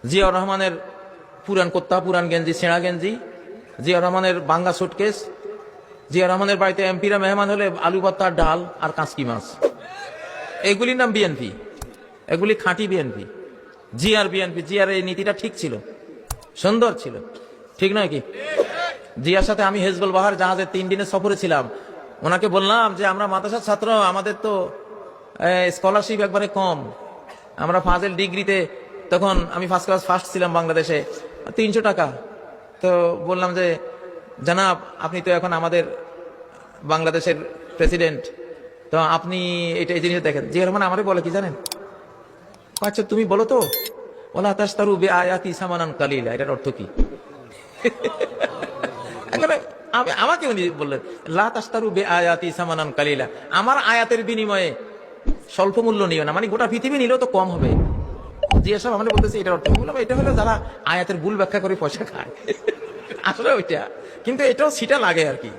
জিয়াউর রহমানের পুরান কোত্তা, পুরান গেঞ্জি, ছেঁড়া গেঞ্জি, জিয়াউর রহমানের বাঙ্গা সুটকেস, জিয়াউর রহমানের বাড়িতে এমপিরা মেহমান হলে আলু ভর্তা, ডাল আর কাঁচকি মাছ, এগুলির নাম বিএনপি। এগুলি খাঁটি বিএনপি, জিয়ার বিএনপি। জিয়ার এই নীতিটা ঠিক ছিল, সুন্দর ছিল, ঠিক নয় কি? জিয়ার সাথে আমি হেজবুল বাহার জাহাজে 3 দিনের সফরে ছিলাম। ওনাকে বললাম যে আমরা মাদ্রাসার ছাত্র, আমাদের তো স্কলারশিপ একবারে কম, আমরা ফাজেল ডিগ্রিতে, তখন আমি ফার্স্ট ক্লাস ফার্স্ট ছিলাম বাংলাদেশে, 300 টাকা। তো বললাম যে জানাব, আপনি তো এখন আমাদের বাংলাদেশের প্রেসিডেন্ট, তো আপনি এটা এই জিনিস দেখেন। জিয়া রহমান আমারে বলে কি জানেন? আচ্ছা তুমি বলো তো, ওলা তাশতারু বিআয়াতি সামানান কালিলা, এটার অর্থ কি? আমাকে উনি বললেন লা তাশতারু বিআয়াতি সামানান কালিলা, আমার আয়াতের বিনিময়ে স্বল্প মূল্য নিও না, মানে গোটা পৃথিবী নিলেও তো কম হবে। জিয়া সাহেব আমাকে বলতেছে এটার অর্থ। বললাম এটা হলো যারা আয়াতের ভুল ব্যাখ্যা করে পয়সা খায়, আসলে ওইটা, কিন্তু এটাও সিটা লাগে আর কি।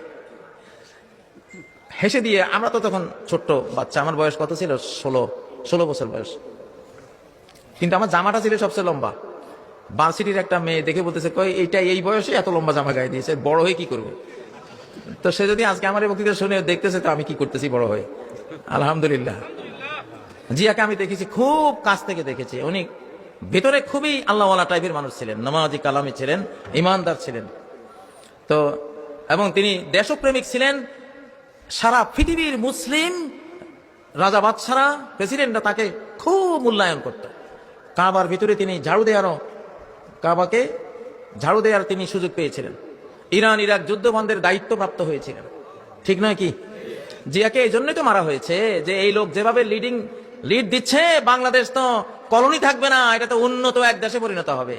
হেসে দিয়ে, আমরা তো তখন ছোট্ট বাচ্চা, আমার বয়স কত ছিল? 16 বছর বয়স, কিন্তু আমার জামাটা ছিল সবচেয়ে লম্বা। ভার্সিটির একটা মেয়ে দেখে বলতেছে, কই এইটা এই বয়সে এত লম্বা জামা গায়ে দিয়েছে, বড় হয়ে কি করবে? তো সে যদি আজকে আমার এই বক্তৃতা শুনে দেখতেছে, তো আমি কি করতেছি বড় হয়ে। আলহামদুলিল্লাহ, জিয়াকে আমি দেখেছি, খুব কাছ থেকে দেখেছি। উনি ভেতরে খুবই আল্লাহওয়ালা টাইপের মানুষ ছিলেন, নামাজি কালামি ছিলেন, ইমানদার ছিলেন। তো এবং তিনি দেশপ্রেমিক ছিলেন। সারা পৃথিবীর মুসলিম রাজা বাদশারা, প্রেসিডেন্টরা তাকে খুব মূল্যায়ন করত। কাবার ভিতরে তিনি কাবাকে ঝাড়ু দেওয়ার তিনি সুযোগ পেয়েছিলেন। ইরান ইরাক যুদ্ধ বন্ধের দায়িত্ব প্রাপ্ত হয়েছিলেন, ঠিক নয় কি? জিয়াকে এই জন্যই তো মারা হয়েছে যে এই লোক যেভাবে লিড দিচ্ছে, বাংলাদেশ তো কলোনি থাকবে না, এটা তো উন্নত এক দেশে পরিণত হবে।